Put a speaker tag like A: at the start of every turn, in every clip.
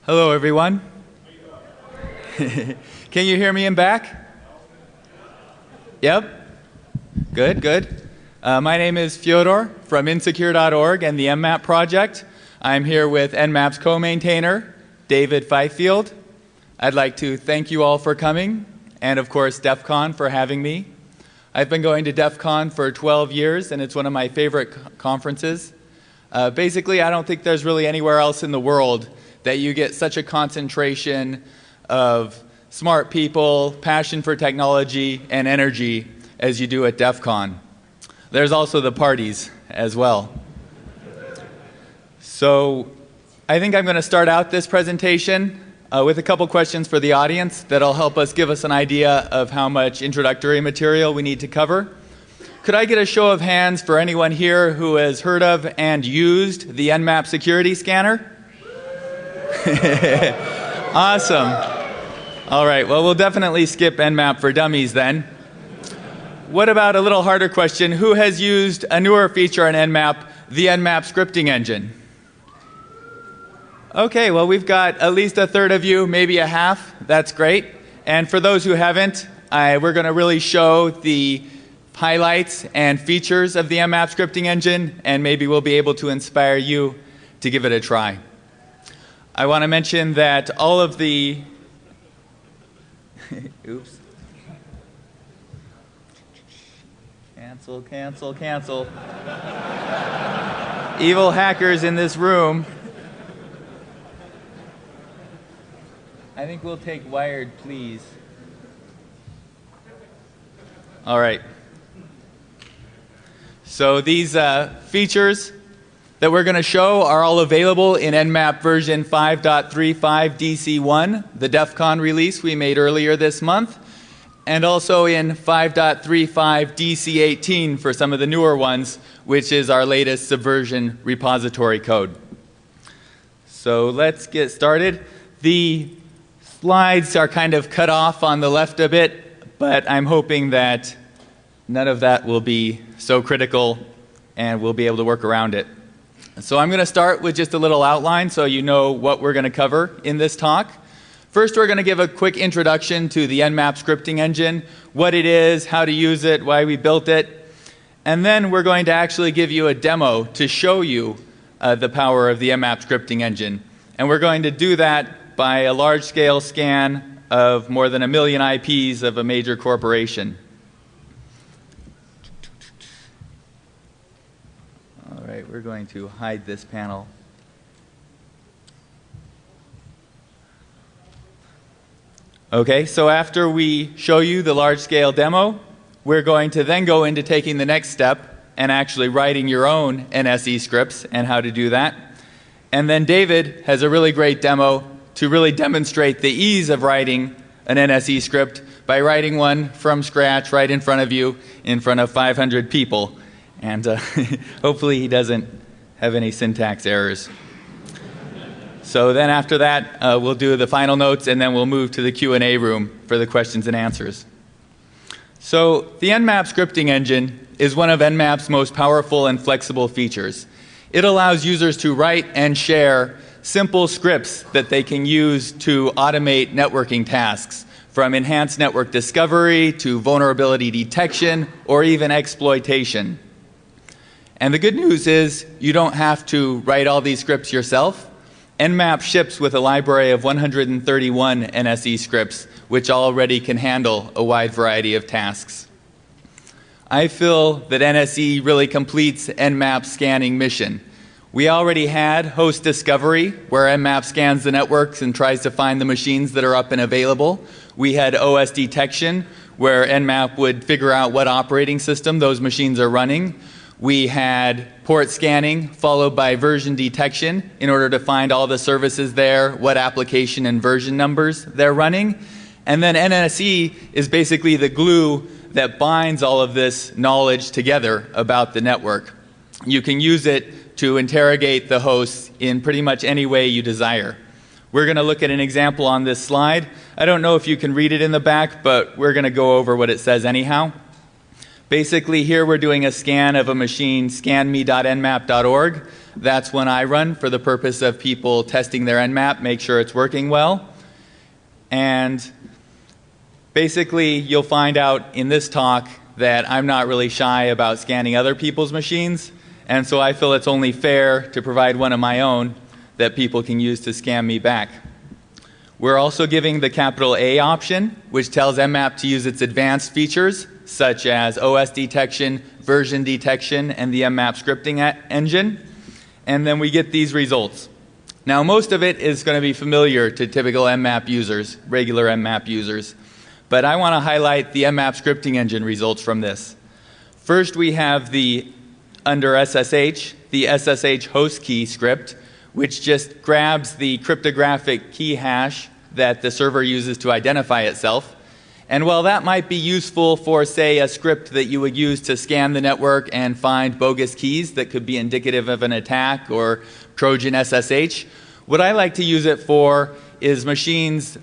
A: Hello, everyone. Can you hear me in back? Yep. Good, good. My name is Fyodor from insecure.org and the NMAP project. I'm here with NMAP's co-maintainer, David Fifield. I'd like to thank you all for coming, and of course DEFCON for having me. I've been going to DEFCON for 12 years, and it's one of my favorite conferences. Basically, I don't think there's really anywhere else in the world that you get such a concentration of smart people, passion for technology, and energy as you do at DEFCON. There's also the parties as well. So I think I'm going to start out this presentation with a couple questions for the audience that'll help us give us an idea of how much introductory material we need to cover. Could I get a show of hands for anyone here who has heard of and used the NMAP security scanner? Awesome. All right, well, we'll definitely skip NMAP for Dummies then. What about a little harder question? Who has used a newer feature on NMAP, the NMAP scripting engine? Okay, well, we've got at least a third of you, maybe a half. That's great. And for those who haven't, we're going to really show the highlights and features of the NMAP scripting engine, and maybe we'll be able to inspire you to give it a try. I want to mention that all of the oops. Cancel, cancel, cancel. Evil hackers in this room. I think we'll take wired, please. All right. So these features that we're going to show are all available in NMAP version 5.35 DC1, the DEFCON release we made earlier this month, and also in 5.35 DC18 for some of the newer ones, which is our latest Subversion repository code. So let's get started. The slides are kind of cut off on the left a bit, but I'm hoping that none of that will be so critical and we'll be able to work around it. So I'm going to start with just a little outline so you know what we're going to cover in this talk. First, we're going to give a quick introduction to the NMAP scripting engine, what it is, how to use it, why we built it. And then we're going to actually give you a demo to show you the power of the NMAP scripting engine. And we're going to do that by a large-scale scan of more than 1 million IPs of a major corporation. All right, we're going to hide this panel. Okay, so after we show you the large-scale demo, we're going to then go into taking the next step and actually writing your own NSE scripts and how to do that. And then David has a really great demo to really demonstrate the ease of writing an NSE script by writing one from scratch right in front of you in front of 500 people. And hopefully he doesn't have any syntax errors. So then after that, we'll do the final notes, and then we'll move to the Q&A room for the questions and answers. So the NMAP scripting engine is one of NMAP's most powerful and flexible features. It allows users to write and share simple scripts that they can use to automate networking tasks, from enhanced network discovery to vulnerability detection or even exploitation. And the good news is you don't have to write all these scripts yourself. NMAP ships with a library of 131 NSE scripts, which already can handle a wide variety of tasks. I feel that NSE really completes NMAP's scanning mission. We already had host discovery, where NMAP scans the networks and tries to find the machines that are up and available. We had OS detection, where NMAP would figure out what operating system those machines are running. We had port scanning followed by version detection in order to find all the services there, what application and version numbers they're running. And then NSE is basically the glue that binds all of this knowledge together about the network. You can use it to interrogate the hosts in pretty much any way you desire. We're going to look at an example on this slide. I don't know if you can read it in the back, but we're going to go over what it says anyhow. Basically, here we're doing a scan of a machine, scanme.nmap.org. That's one I run for the purpose of people testing their NMAP, make sure it's working well. And basically, you'll find out in this talk that I'm not really shy about scanning other people's machines, and so I feel it's only fair to provide one of my own that people can use to scan me back. We're also giving the capital A option, which tells NMAP to use its advanced features, such as OS detection, version detection, and the NMAP scripting engine. And then we get these results. Now, most of it is going to be familiar to typical NMAP users, regular NMAP users. But I want to highlight the NMAP scripting engine results from this. First, we have under SSH, the SSH host key script, which just grabs the cryptographic key hash that the server uses to identify itself. And while that might be useful for, say, a script that you would use to scan the network and find bogus keys that could be indicative of an attack or Trojan SSH, what I like to use it for is machines,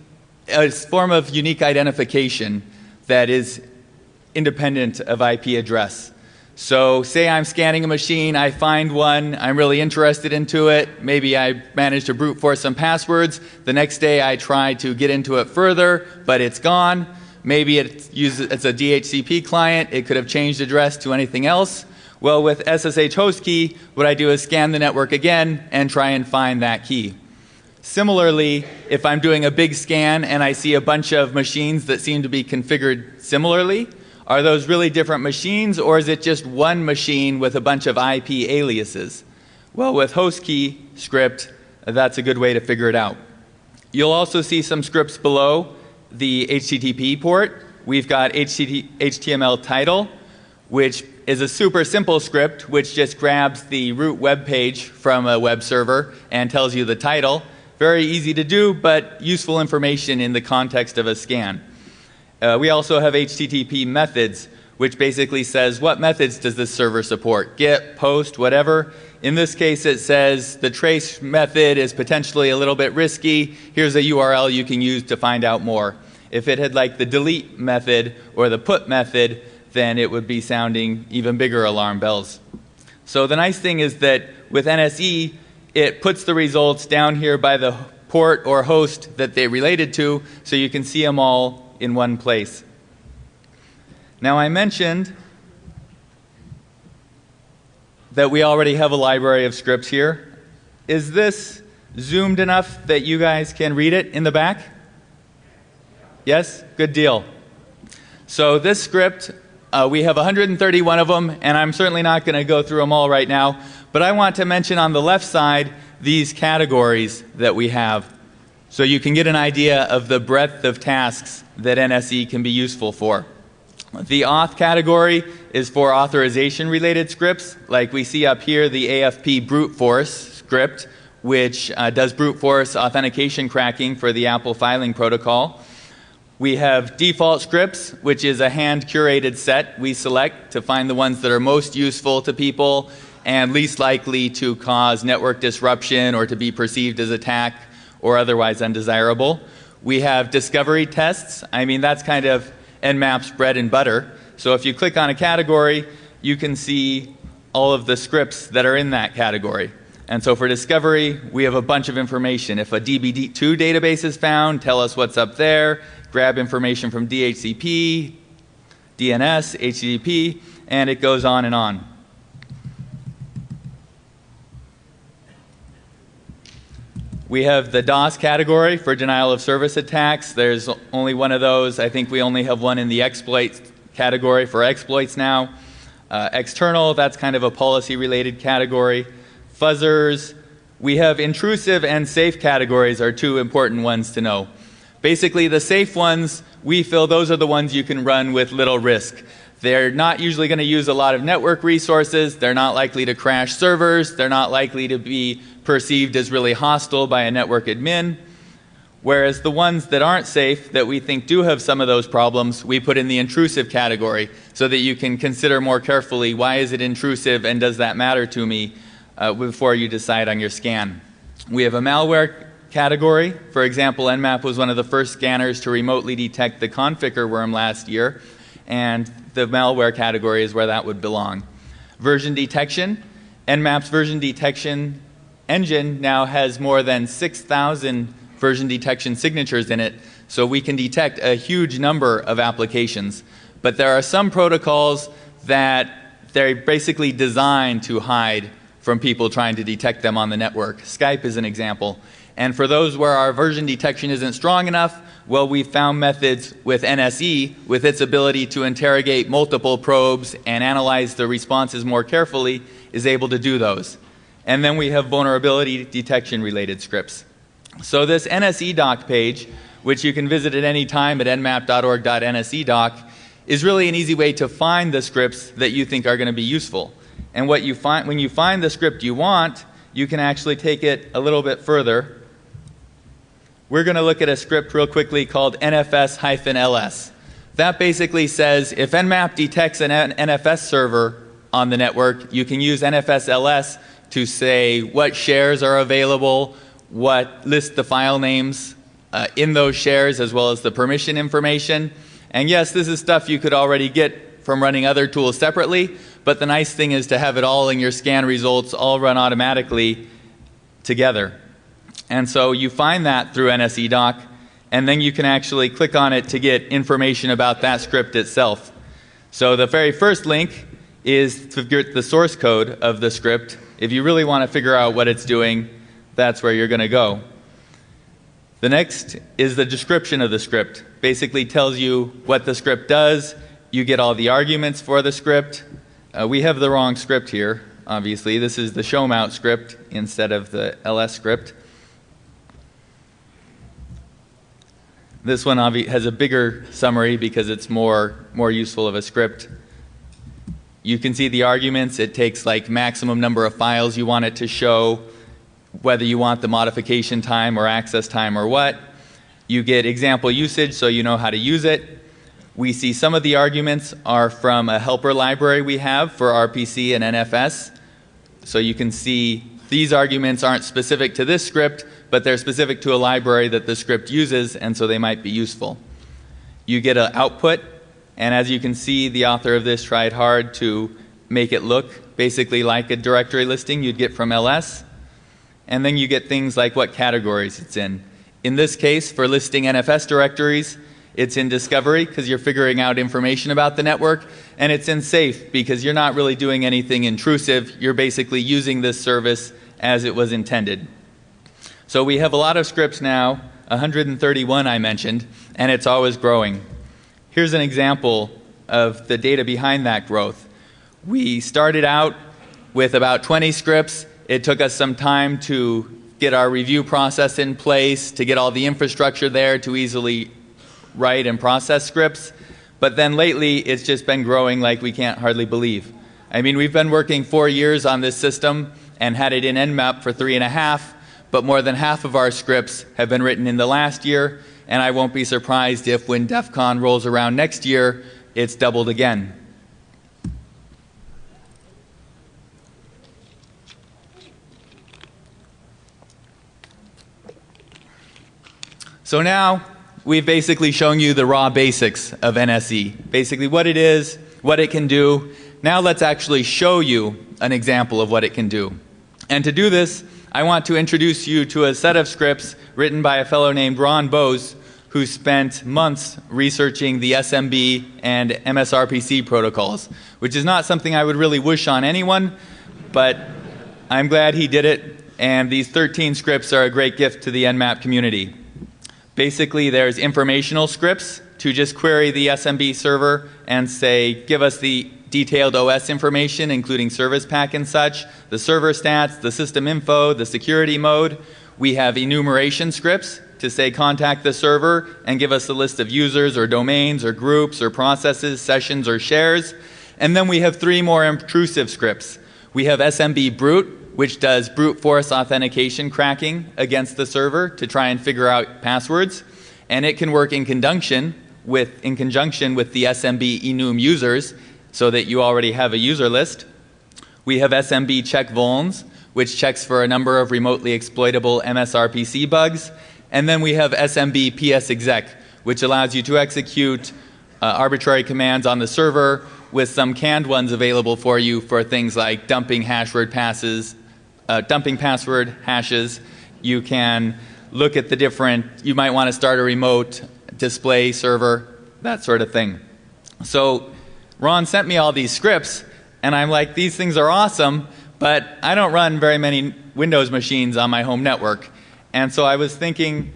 A: a form of unique identification that is independent of IP address. So say I'm scanning a machine, I find one, I'm really interested into it, maybe I managed to brute force some passwords, the next day I try to get into it further, but it's gone. Maybe it's a DHCP client, it could have changed address to anything else. Well, with SSH host key, what I do is scan the network again and try and find that key. Similarly, if I'm doing a big scan and I see a bunch of machines that seem to be configured similarly, are those really different machines, or is it just one machine with a bunch of IP aliases? Well, with host key script, that's a good way to figure it out. You'll also see some scripts below the HTTP port. We've got HTML title, which is a super simple script which just grabs the root web page from a web server and tells you the title. Very easy to do, but useful information in the context of a scan. We also have HTTP methods, which basically says what methods does this server support, get, post, whatever. In this case, it says the trace method is potentially a little bit risky. Here's a URL you can use to find out more. If it had like the delete method or the put method, then it would be sounding even bigger alarm bells. So the nice thing is that with NSE, it puts the results down here by the port or host that they related to, so you can see them all in one place. Now, I mentioned that we already have a library of scripts here. Is this zoomed enough that you guys can read it in the back? Yes? Good deal. So this script, we have 131 of them, and I'm certainly not going to go through them all right now, but I want to mention on the left side these categories that we have, so you can get an idea of the breadth of tasks that NSE can be useful for. The auth category is for authorization-related scripts, like we see up here the AFP brute force script, which does brute force authentication cracking for the Apple filing protocol. We have default scripts, which is a hand-curated set we select to find the ones that are most useful to people and least likely to cause network disruption or to be perceived as attack or otherwise undesirable. We have discovery tests. I mean, that's kind of NMAP's bread and butter. So if you click on a category, you can see all of the scripts that are in that category. And so for discovery, we have a bunch of information. If a DB2 database is found, tell us what's up there. Grab information from DHCP, DNS, HTTP, and it goes on and on. We have the DOS category for denial of service attacks. There's only one of those. I think we only have one in the exploits category for exploits now. External, that's kind of a policy-related category. Fuzzers, we have intrusive and safe categories are two important ones to know. Basically, the safe ones, we feel those are the ones you can run with little risk. They're not usually going to use a lot of network resources. They're not likely to crash servers. They're not likely to be perceived as really hostile by a network admin. Whereas the ones that aren't safe, that we think do have some of those problems, we put in the intrusive category so that you can consider more carefully, why is it intrusive and does that matter to me before you decide on your scan. We have a malware category. For example, NMAP was one of the first scanners to remotely detect the Conficker worm last year. and the malware category is where that would belong. Version detection. NMAP's version detection engine now has more than 6,000 version detection signatures in it, so we can detect a huge number of applications. But there are some protocols that they're basically designed to hide from people trying to detect them on the network. Skype is an example. And for those where our version detection isn't strong enough, well, we've found methods with NSE, with its ability to interrogate multiple probes and analyze the responses more carefully, is able to do those. And then we have vulnerability detection related scripts. So this NSE doc page, which you can visit at any time at nmap.org.nsedoc, is really an easy way to find the scripts that you think are going to be useful. And what you find, when you find the script you want, you can actually take it a little bit further. We're going to look at a script real quickly called NFS-LS. That basically says if NMAP detects an NFS server on the network, you can use NFS-LS to say what shares are available, list the file names in those shares, as well as the permission information. And yes, this is stuff you could already get from running other tools separately, but the nice thing is to have it all in your scan results, all run automatically together. And so you find that through NSEDoc, and then you can actually click on it to get information about that script itself. So the very first link is to get the source code of the script. If you really want to figure out what it's doing, that's where you're going to go. The next is the description of the script. Basically tells you what the script does. You get all the arguments for the script. We have the wrong script here, obviously. This is the showmount script instead of the ls script. This one has a bigger summary because it's more useful of a script. You can see the arguments. It takes like maximum number of files you want it to show, whether you want the modification time or access time or what. You get example usage so you know how to use it. We see some of the arguments are from a helper library we have for RPC and NFS. So you can see these arguments aren't specific to this script, but they're specific to a library that the script uses, and so they might be useful. You get an output, and as you can see, the author of this tried hard to make it look basically like a directory listing you'd get from ls. And then you get things like what categories it's in. In this case, for listing NFS directories, it's in discovery because you're figuring out information about the network, and it's in safe because you're not really doing anything intrusive. You're basically using this service as it was intended. So we have a lot of scripts now, 131 I mentioned, and it's always growing. Here's an example of the data behind that growth. We started out with about 20 scripts. It took us some time to get our review process in place, to get all the infrastructure there to easily write and process scripts. But then lately, it's just been growing like we can't hardly believe. I mean, we've been working 4 years on this system and had it in NMAP for 3.5, but more than half of our scripts have been written in the last year, and I won't be surprised if when DEFCON rolls around next year, it's doubled again. So now we've basically shown you the raw basics of NSE, basically what it is, what it can do. Now let's actually show you an example of what it can do. And to do this, I want to introduce you to a set of scripts written by a fellow named Ron Bose, who spent months researching the SMB and MSRPC protocols, which is not something I would really wish on anyone, but I'm glad he did it, and these 13 scripts are a great gift to the NMAP community. Basically, there's informational scripts to just query the SMB server and say, give us the detailed OS information, including service pack and such, the server stats, the system info, the security mode. We have enumeration scripts to say, contact the server and give us a list of users or domains or groups or processes, sessions or shares. And then we have 3 more intrusive scripts. We have SMB brute, which does brute force authentication cracking against the server to try and figure out passwords. And it can work in conjunction with the SMB enum users so that you already have a user list. We have SMB check vulns, which checks for a number of remotely exploitable MSRPC bugs. And then we have SMB ps exec, which allows you to execute arbitrary commands on the server with some canned ones available for you for things like dumping password hashes. You can look at the different, you might want to start a remote display server, that sort of thing. So Ron sent me all these scripts, and I'm like, these things are awesome, but I don't run very many Windows machines on my home network. And so I was thinking,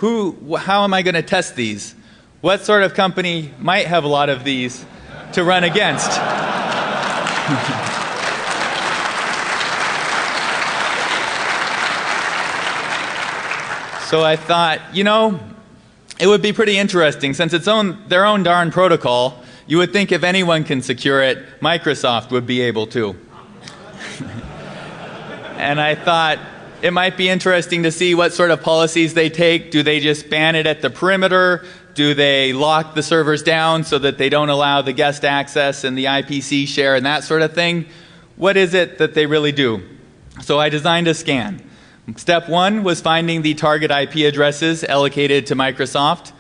A: how am I going to test these? What sort of company might have a lot of these to run against? So I thought, you know, it would be pretty interesting. Since it's their own darn protocol, you would think if anyone can secure it, Microsoft would be able to. And I thought it might be interesting to see what sort of policies they take. Do they just ban it at the perimeter? Do they lock the servers down so that they don't allow the guest access and the IPC share and that sort of thing? What is it that they really do? So I designed a scan. Step one was finding the target IP addresses allocated to Microsoft.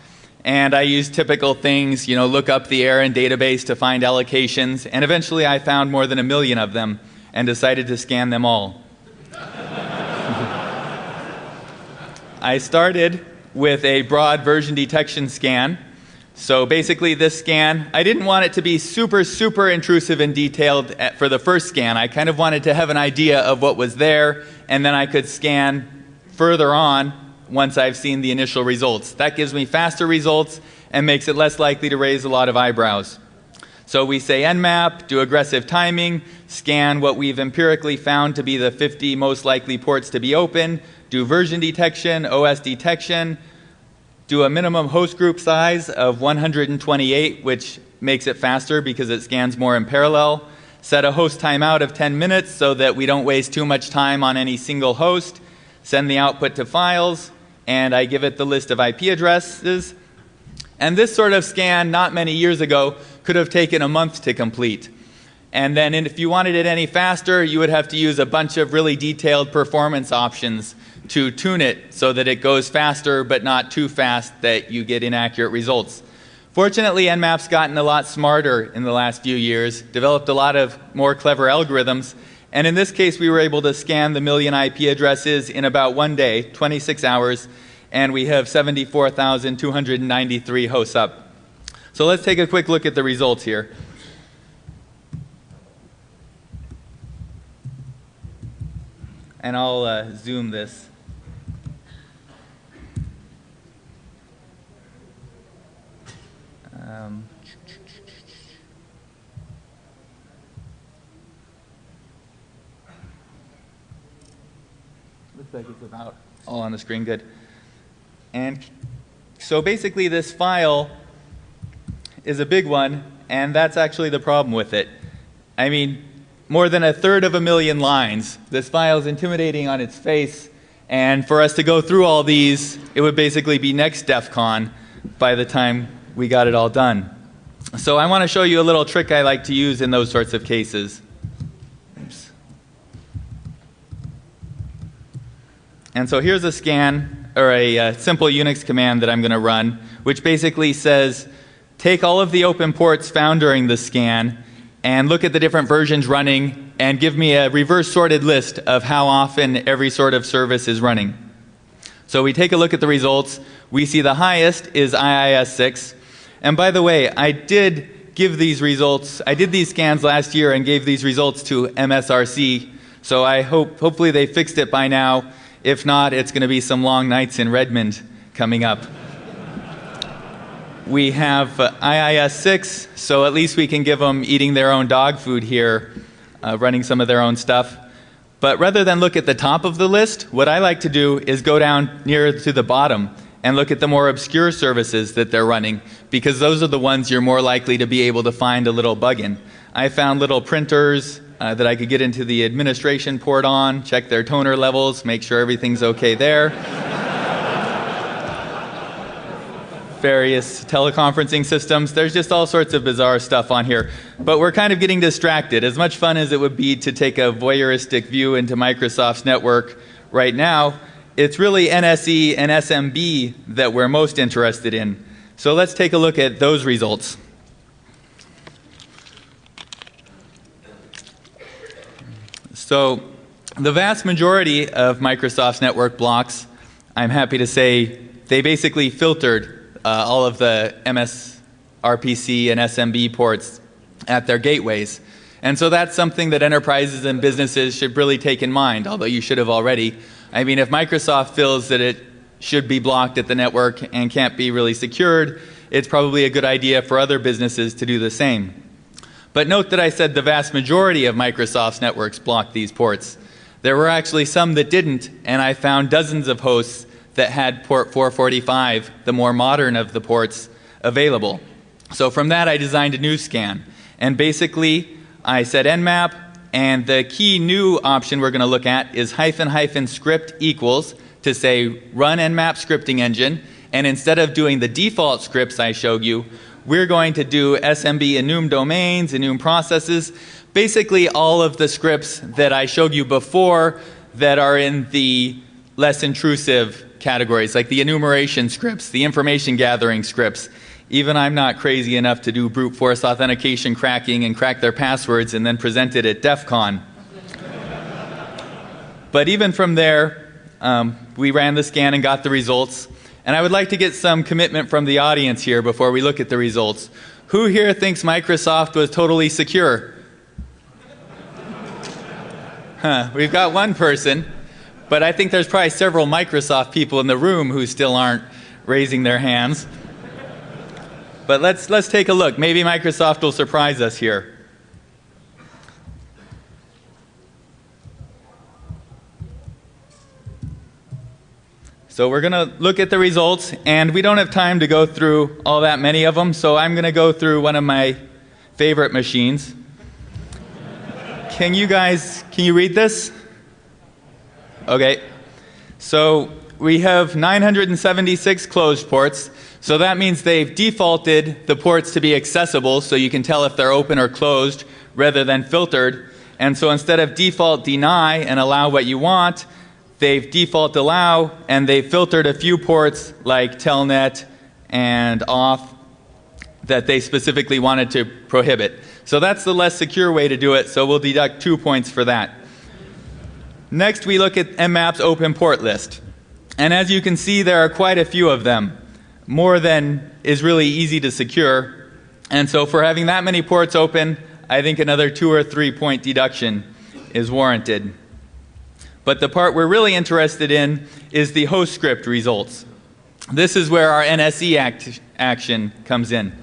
A: And I used typical things, you know, look up the ARIN database to find allocations. And eventually I found more than 1 million of them and decided to scan them all. I started with a broad version detection scan. So basically this scan, I didn't want it to be super intrusive and detailed for the first scan. I kind of wanted to have an idea of what was there, and then I could scan further on once I've seen the initial results. That gives me faster results and makes it less likely to raise a lot of eyebrows. So we say NMAP, do aggressive timing, scan what we've empirically found to be the 50 most likely ports to be open, do version detection, OS detection, do a minimum host group size of 128, which makes it faster because it scans more in parallel, set a host timeout of 10 minutes so that we don't waste too much time on any single host, send the output to files, and I give it the list of IP addresses. And this sort of scan, not many years ago, could have taken a month to complete. And then if you wanted it any faster, you would have to use a bunch of really detailed performance options to tune it so that it goes faster but not too fast that you get inaccurate results. Fortunately, NMAP's gotten a lot smarter in the last few years, developed a lot of more clever algorithms, and in this case we were able to scan the 1 million IP addresses in about 1 day, 26 hours, and we have 74,293 hosts up. So let's take a quick look at the results here. And I'll zoom this. Looks like it's about all on the screen, good. And so basically this file is a big one, and that's actually the problem with it. I mean, more than 1/3 of 1 million lines. This file is intimidating on its face, and for us to go through all these, it would basically be next DEFCON by the time we got it all done. So I want to show you a little trick I like to use in those sorts of cases. Oops. And so here's a scan, or a simple Unix command that I'm going to run, which basically says, take all of the open ports found during the scan and look at the different versions running and give me a reverse sorted list of how often every sort of service is running. So we take a look at the results. We see the highest is IIS-6. And by the way, I did give these results, I did these scans last year and gave these results to MSRC. So I hopefully they fixed it by now. If not, it's going to be some long nights in Redmond coming up. We have IIS-6, so at least we can give them eating their own dog food here, running some of their own stuff. But rather than look at the top of the list, what I like to do is go down nearer to the bottom and look at the more obscure services that they're running, because those are the ones you're more likely to be able to find a little bug in. I found little printers that I could get into the administration port on, check their toner levels, make sure everything's okay there. Various teleconferencing systems. There's just all sorts of bizarre stuff on here. But we're kind of getting distracted. As much fun as it would be to take a voyeuristic view into Microsoft's network right now, it's really NSE and SMB that we're most interested in. So let's take a look at those results. So the vast majority of Microsoft's network blocks, I'm happy to say, they basically filtered all of the MSRPC and SMB ports at their gateways. And so that's something that enterprises and businesses should really take in mind, although you should have already. I mean, if Microsoft feels that it should be blocked at the network and can't be really secured, it's probably a good idea for other businesses to do the same. But note that I said the vast majority of Microsoft's networks blocked these ports. There were actually some that didn't, and I found dozens of hosts that had port 445, the more modern of the ports, available. So from that I designed a new scan. And basically I said NMAP, and the key new option we're going to look at is -- script equals to say run NMAP scripting engine, and instead of doing the default scripts I showed you, we're going to do SMB enum domains, enum processes, basically all of the scripts that I showed you before that are in the less intrusive categories, like the enumeration scripts, the information gathering scripts. Even I'm not crazy enough to do brute force authentication cracking and crack their passwords and then present it at DEFCON. But even from there, we ran the scan and got the results. And I would like to get some commitment from the audience here before we look at the results. Who here thinks Microsoft was totally secure? We've got one person, but I think there's probably several Microsoft people in the room who still aren't raising their hands. But let's take a look. Maybe Microsoft will surprise us here. So we're going to look at the results, and we don't have time to go through all that many of them, so I'm going to go through one of my favorite machines. Can you read this? Okay. So we have 976 closed ports. So that means they've defaulted the ports to be accessible, so you can tell if they're open or closed rather than filtered. And so instead of default deny and allow what you want, they've default allow, and they've filtered a few ports like telnet and auth that they specifically wanted to prohibit. So that's the less secure way to do it, so we'll deduct 2 points for that. Next we look at NMAP's open port list. And as you can see, there are quite a few of them, more than is really easy to secure. And so for having that many ports open, I think another 2 or 3 point deduction is warranted. But the part we're really interested in is the host script results. This is where our NSE action comes in.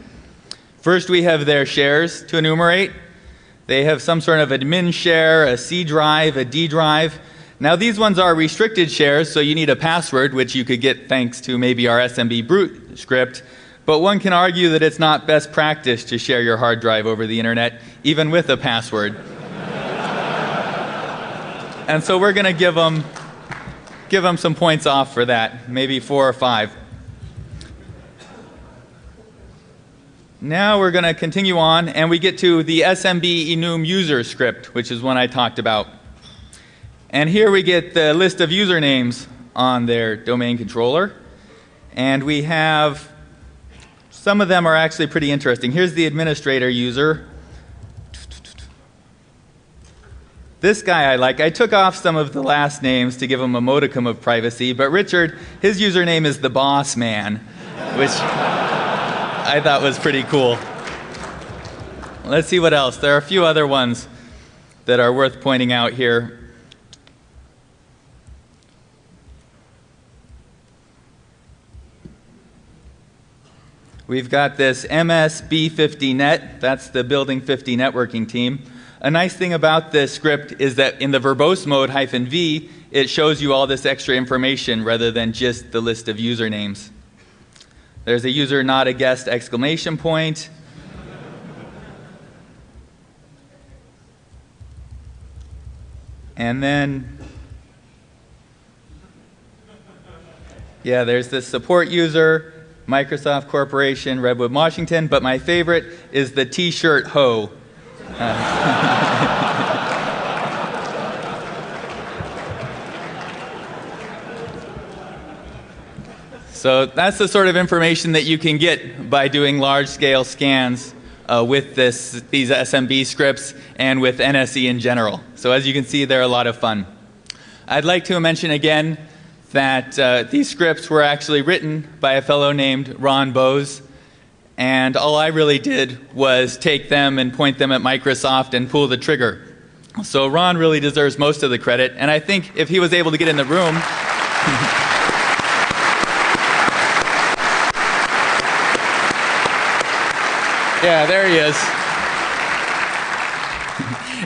A: First we have their shares to enumerate. They have some sort of admin share, a C drive, a D drive. Now these ones are restricted shares, so you need a password, which you could get thanks to maybe our SMB brute script. But one can argue that it's not best practice to share your hard drive over the internet, even with a password. And so we're going to give them some points off for that, maybe 4 or 5. Now we're going to continue on, and we get to the SMB enum user script, which is one I talked about. And here we get the list of usernames on their domain controller. And we have, some of them are actually pretty interesting. Here's the administrator user. This guy I like. I took off some of the last names to give him a modicum of privacy, but Richard, his username is the boss man, which I thought was pretty cool. Let's see what else. There are a few other ones that are worth pointing out here. We've got this MSB50net, that's the Building 50 networking team. A nice thing about this script is that in the verbose mode -v, it shows you all this extra information rather than just the list of usernames. There's a user not a guest exclamation point. And then, yeah, there's this support user, Microsoft Corporation, Redwood, Washington, but my favorite is the T-shirt ho. So that's the sort of information that you can get by doing large-scale scans with these SMB scripts and with NSE in general. So as you can see, they're a lot of fun. I'd like to mention again that these scripts were actually written by a fellow named Ron Bose, and all I really did was take them and point them at Microsoft and pull the trigger. So Ron really deserves most of the credit, and I think if he was able to get in the room yeah, there he is.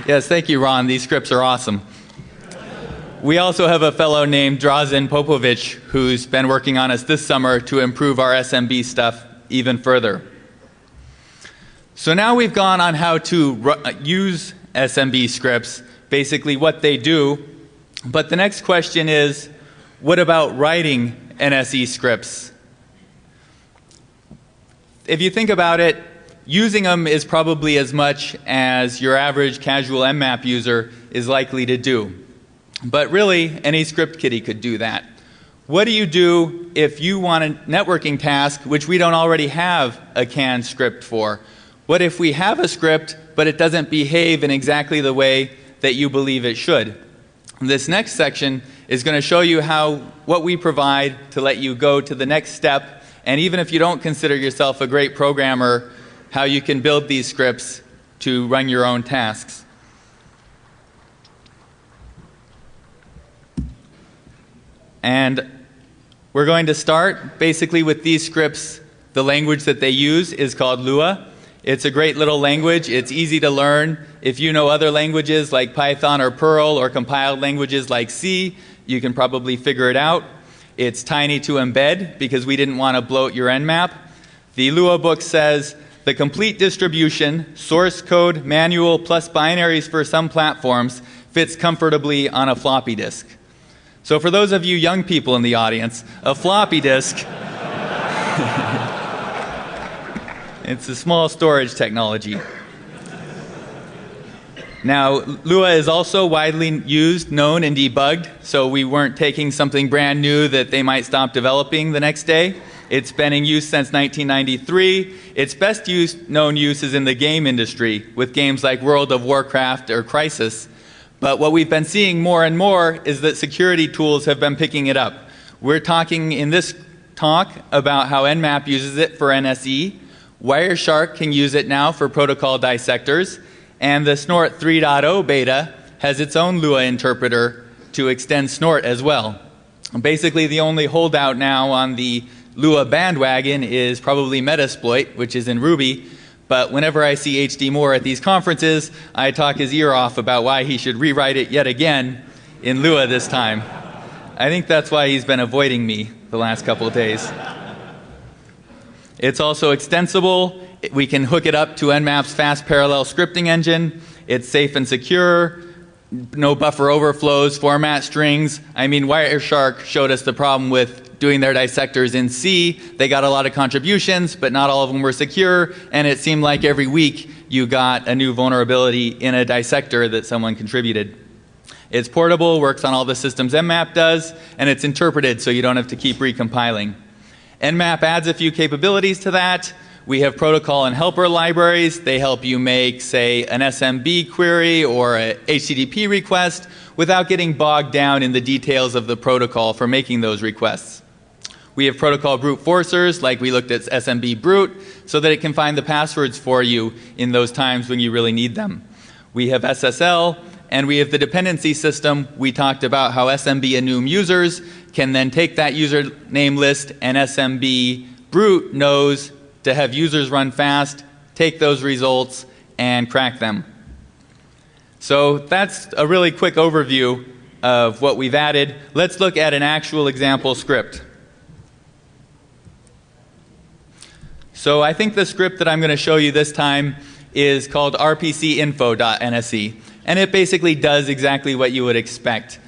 A: Yes, thank you, Ron. These scripts are awesome. We also have a fellow named Drazen Popovic who's been working on us this summer to improve our SMB stuff even further. So now we've gone on how to use SMB scripts, basically what they do. But the next question is, what about writing NSE scripts? If you think about it, using them is probably as much as your average casual NMAP user is likely to do. But really, any script kiddie could do that. What do you do if you want a networking task which we don't already have a canned script for? What if we have a script, but it doesn't behave in exactly the way that you believe it should? This next section is going to show you what we provide to let you go to the next step, and even if you don't consider yourself a great programmer, how you can build these scripts to run your own tasks. And we're going to start basically with these scripts. The language that they use is called Lua. It's a great little language. It's easy to learn. If you know other languages like Python or Perl or compiled languages like C, you can probably figure it out. It's tiny to embed because we didn't want to bloat your NMAP. The Lua book says the complete distribution, source code, manual, plus binaries for some platforms fits comfortably on a floppy disk. So for those of you young people in the audience, a floppy disk, it's a small storage technology. Now, Lua is also widely used, known, and debugged, so we weren't taking something brand new that they might stop developing the next day. It's been in use since 1993. Its best known use is in the game industry, with games like World of Warcraft or Crysis. But what we've been seeing more and more is that security tools have been picking it up. We're talking in this talk about how NMAP uses it for NSE. Wireshark can use it now for protocol dissectors. And the Snort 3.0 beta has its own Lua interpreter to extend Snort as well. Basically, the only holdout now on the Lua bandwagon is probably Metasploit, which is in Ruby. But whenever I see HD Moore at these conferences, I talk his ear off about why he should rewrite it yet again in Lua this time. I think that's why he's been avoiding me the last couple of days. It's also extensible. We can hook it up to NMAP's fast parallel scripting engine. It's safe and secure. No buffer overflows, format strings. I mean, Wireshark showed us the problem with doing their dissectors in C. They got a lot of contributions, but not all of them were secure, and it seemed like every week you got a new vulnerability in a dissector that someone contributed. It's portable, works on all the systems NMAP does, and it's interpreted so you don't have to keep recompiling. NMAP adds a few capabilities to that. We have protocol and helper libraries. They help you make, say, an SMB query or a HTTP request without getting bogged down in the details of the protocol for making those requests. We have protocol brute forcers, like we looked at SMB brute, so that it can find the passwords for you in those times when you really need them. We have SSL, and we have the dependency system. We talked about how SMB enum users can then take that username list, and SMB brute knows to have users run fast, take those results, and crack them. So that's a really quick overview of what we've added. Let's look at an actual example script. So I think the script that I'm going to show you this time is called rpcinfo.nse, and it basically does exactly what you would expect.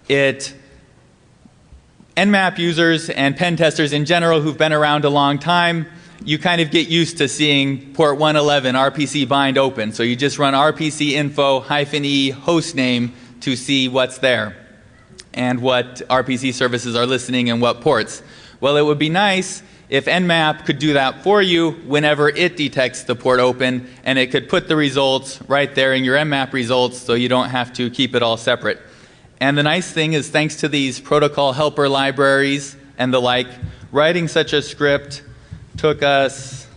A: NMAP users and pen testers in general who've been around a long time, you kind of get used to seeing port 111 RPC bind open. So you just run rpcinfo-e hostname to see what's there and what RPC services are listening and what ports. Well, it would be nice if NMAP could do that for you whenever it detects the port open, and it could put the results right there in your NMAP results so you don't have to keep it all separate. And the nice thing is, thanks to these protocol helper libraries and the like, writing such a script took us,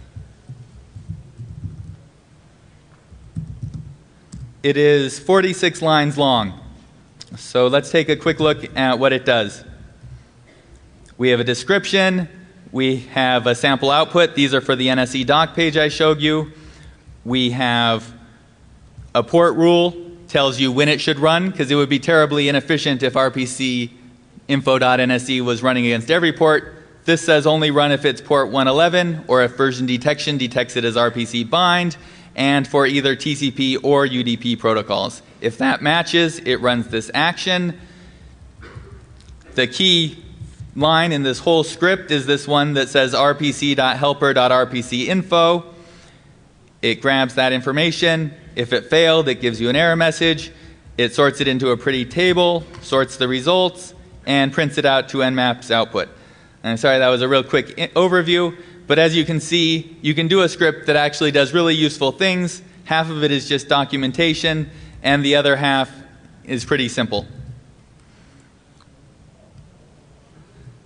A: it is 46 lines long. So let's take a quick look at what it does. We have a description. We have a sample output. These are for the NSE doc page I showed you. We have a port rule, tells you when it should run, because it would be terribly inefficient if RPC info.nse was running against every port. This says only run if it's port 111 or if version detection detects it as RPC bind, and for either TCP or UDP protocols. If that matches, it runs this action. The key line in this whole script is this one that says rpc.helper.rpcinfo. It grabs that information. If it failed, it gives you an error message. It sorts it into a pretty table, sorts the results, and prints it out to NMAP's output. And I'm sorry, that was a real quick overview, but as you can see, you can do a script that actually does really useful things. Half of it is just documentation, and the other half is pretty simple.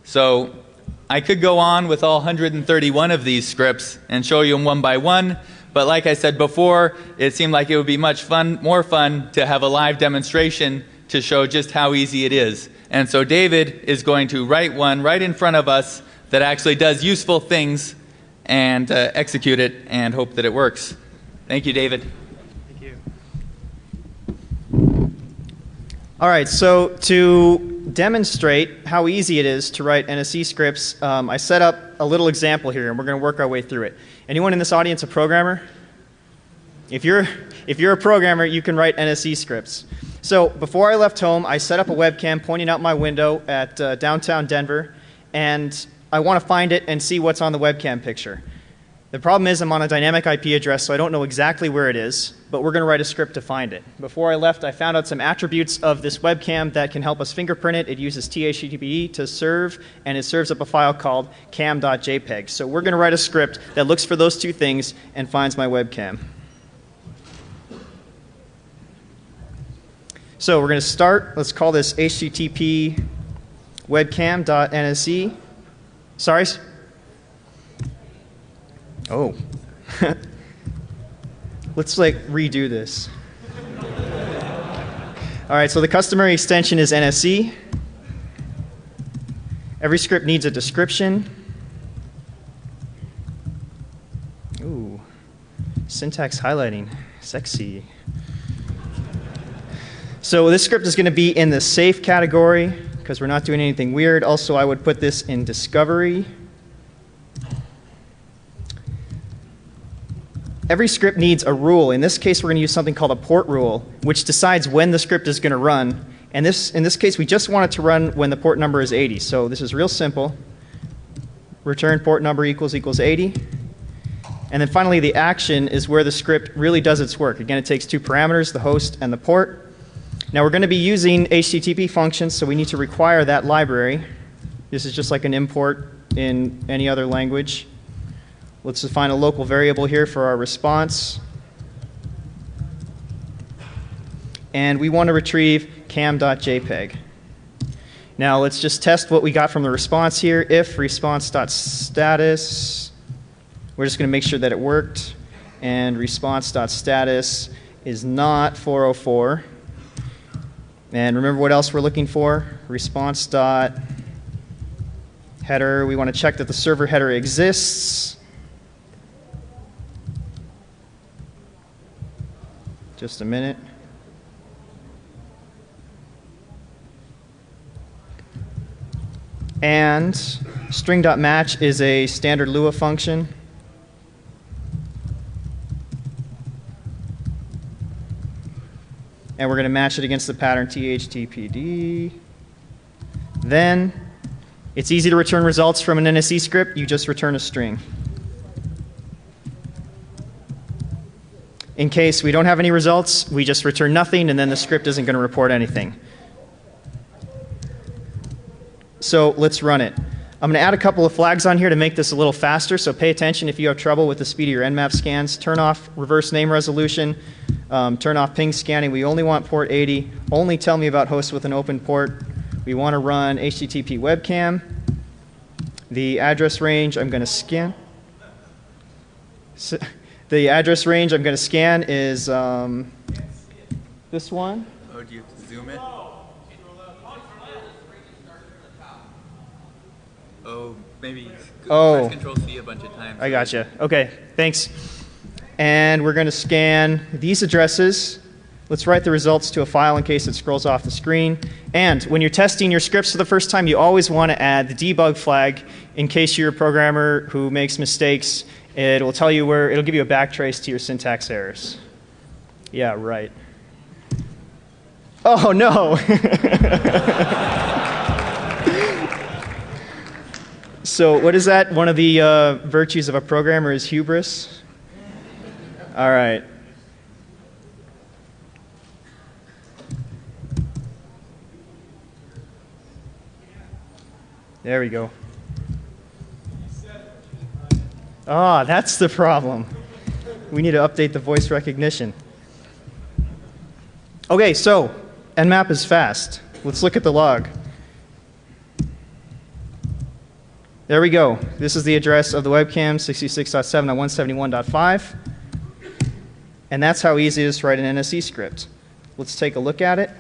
A: So I could go on with all 131 of these scripts and show you them one by one, but like I said before, it seemed like it would be much more fun to have a live demonstration to show just how easy it is. And so David is going to write one right in front of us that actually does useful things and execute it and hope that it works. Thank you, David.
B: Thank you. All right, so to demonstrate how easy it is to write NSE scripts, I set up a little example here, and we're going to work our way through it. Anyone in this audience a programmer? If you're a programmer, you can write NSE scripts. So before I left home, I set up a webcam pointing out my window at downtown Denver, and I want to find it and see what's on the webcam picture. The problem is I'm on a dynamic IP address, so I don't know exactly where it is, but we're going to write a script to find it. Before I left, I found out some attributes of this webcam that can help us fingerprint it. It uses THTTP to serve, and it serves up a file called cam.jpg. So we're going to write a script that looks for those two things and finds my webcam. So we're going to start. Let's call this HTTP webcam.nse. Sorry? Oh. Let's redo this. All right, so the customary extension is NSE. Every script needs a description. Ooh, syntax highlighting, sexy. So this script is going to be in the safe category because we're not doing anything weird. Also, I would put this in discovery. Every script needs a rule. In this case, we're going to use something called a port rule, which decides when the script is going to run. And in this case, we just want it to run when the port number is 80. So this is real simple. Return port number equals 80. And then finally, the action is where the script really does its work. Again, it takes two parameters, the host and the port. Now, we're going to be using HTTP functions, so we need to require that library. This is just like an import in any other language. Let's define a local variable here for our response. And we want to retrieve cam.jpg. Now, let's just test what we got from the response here. If response.status, we're just going to make sure that it worked. And response.status is not 404. And remember what else we're looking for? Response.header. We want to check that the server header exists. Just a minute. And string.match is a standard Lua function. And we're going to match it against the pattern THTPD. Then, it's easy to return results from an NSE script. You just return a string. In case we don't have any results, we just return nothing, and then the script isn't going to report anything. So let's run it. I'm going to add a couple of flags on here to make this a little faster, so pay attention if you have trouble with the speed of your NMAP scans. Turn off reverse name resolution. Turn off ping scanning. We only want port 80. Only tell me about hosts with an open port. We want to run HTTP webcam. The address range I'm going to scan. So, the address range I'm going to scan is this one.
A: Oh, do you have to zoom in? Oh, maybe press Control-C a bunch of times.
B: I gotcha. Okay, thanks. And we're going to scan these addresses. Let's write the results to a file in case it scrolls off the screen. And when you're testing your scripts for the first time, you always want to add the debug flag in case you're a programmer who makes mistakes. It will tell you where, it'll give you a backtrace to your syntax errors. Yeah, right. Oh, no. So what is that? One of the virtues of a programmer is hubris. All right. There we go. Ah, that's the problem. We need to update the voice recognition. Okay, so NMAP is fast. Let's look at the log. There we go. This is the address of the webcam, 66.7 on 171.5. And that's how easy it is to write an NSE script. Let's take a look at it.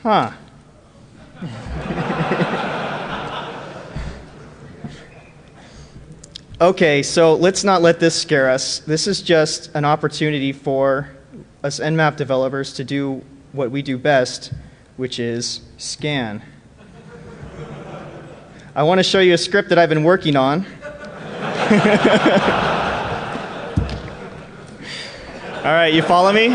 B: Huh. Okay, so let's not let this scare us. This is just an opportunity for us NMAP developers to do what we do best, which is scan. I want to show you a script that I've been working on. All right, you follow me?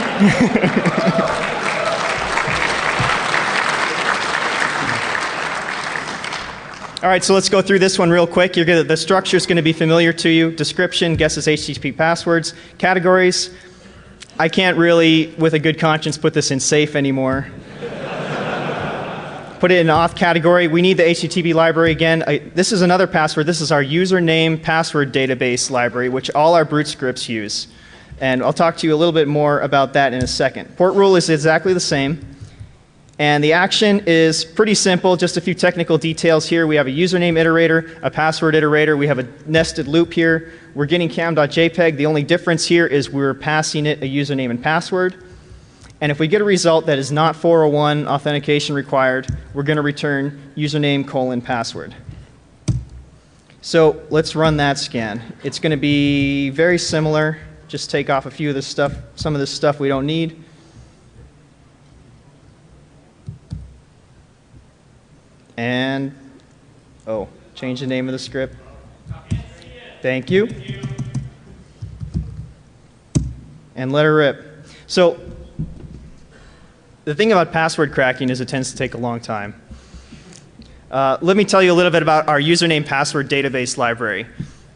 B: All right, so let's go through this one real quick. The structure is going to be familiar to you. Description, guesses HTTP passwords. Categories, I can't really, with a good conscience, put this in safe anymore. Put it in auth category. We need the HTTP library again. This is another password. This is our username password database library, which all our brute scripts use. And I'll talk to you a little bit more about that in a second. Port rule is exactly the same. And the action is pretty simple, just a few technical details here. We have a username iterator, a password iterator. We have a nested loop here. We're getting cam.jpg. The only difference here is we're passing it a username and password. And if we get a result that is not 401 authentication required, we're going to return username : password. So let's run that scan. It's going to be very similar. Just take off a few of this stuff, some of this stuff we don't need. And, oh, change the name of the script. Thank you. And let her rip. So, the thing about password cracking is it tends to take a long time. Let me tell you a little bit about our username password database library.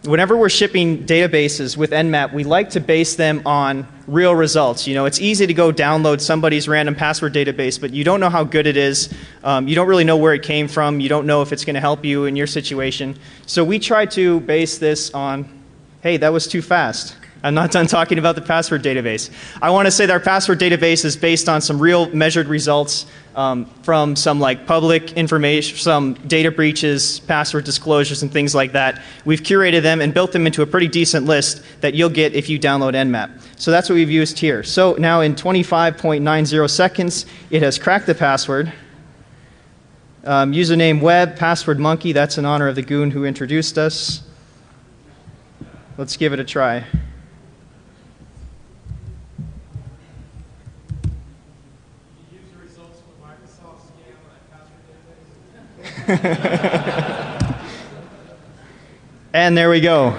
B: Whenever we're shipping databases with NMAP, we like to base them on real results. You know, it's easy to go download somebody's random password database, but you don't know how good it is. You don't really know where it came from. You don't know if it's going to help you in your situation. So we try to base this on, hey, that was too fast. I'm not done talking about the password database. I want to say that our password database is based on some real measured results from some like public information, some data breaches, password disclosures, and things like that. We've curated them and built them into a pretty decent list that you'll get if you download NMAP. So that's what we've used here. So now in 25.90 seconds, it has cracked the password. Username web, password monkey, that's in honor of the goon who introduced us. Let's give it a try. And there we go.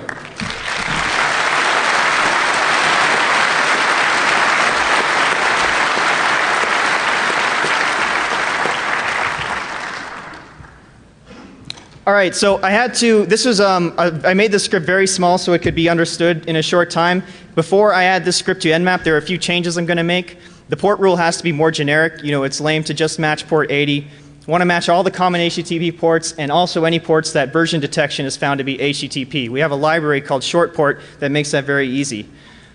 B: All right, so I had to, this was, I made the script very small so it could be understood in a short time. Before I add this script to NMAP, there are a few changes I'm going to make. The port rule has to be more generic. You know, it's lame to just match port 80. I want to match all the common HTTP ports and also any ports that version detection is found to be HTTP. We have a library called shortport that makes that very easy.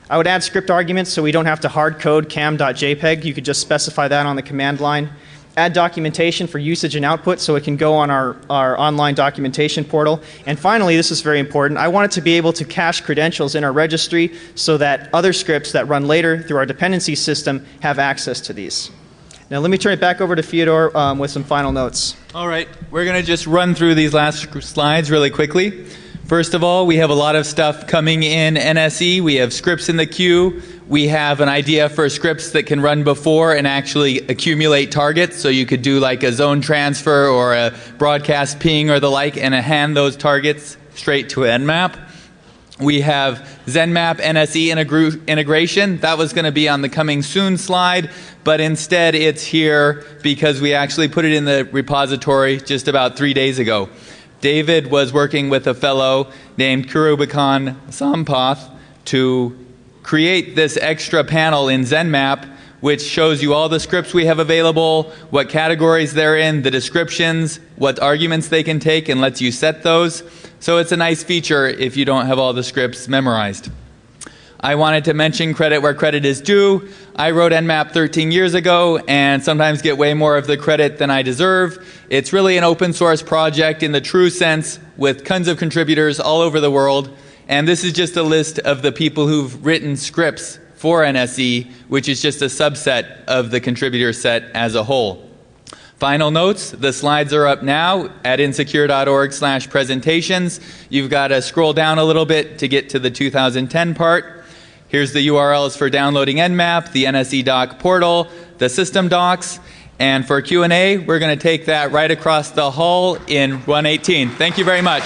B: I would add script arguments so we don't have to hard code cam.jpg. You could just specify that on the command line. Add documentation for usage and output so it can go on our online documentation portal. And finally, this is very important, I want it to be able to cache credentials in our registry so that other scripts that run later through our dependency system have access to these. Now let me turn it back over to Fyodor with some final notes.
A: All right, we're going to just run through these last slides really quickly. First of all, we have a lot of stuff coming in NSE. We have scripts in the queue. We have an idea for scripts that can run before and actually accumulate targets. So you could do like a zone transfer or a broadcast ping or the like and hand those targets straight to NMAP. We have ZenMap NSE integration. That was going to be on the coming soon slide, but instead it's here because we actually put it in the repository just about 3 days ago. David was working with a fellow named Kurubikon Sampath to create this extra panel in ZenMap which shows you all the scripts we have available, what categories they're in, the descriptions, what arguments they can take, and lets you set those. So it's a nice feature if you don't have all the scripts memorized. I wanted to mention credit where credit is due. I wrote NMAP 13 years ago and sometimes get way more of the credit than I deserve. It's really an open source project in the true sense with tons of contributors all over the world. And this is just a list of the people who've written scripts for NSE, which is just a subset of the contributor set as a whole. Final notes, the slides are up now at insecure.org/presentations. You've got to scroll down a little bit to get to the 2010 part. Here's the URLs for downloading NMAP, the NSE doc portal, the system docs, and for Q&A, we're going to take that right across the hall in 118. Thank you very much.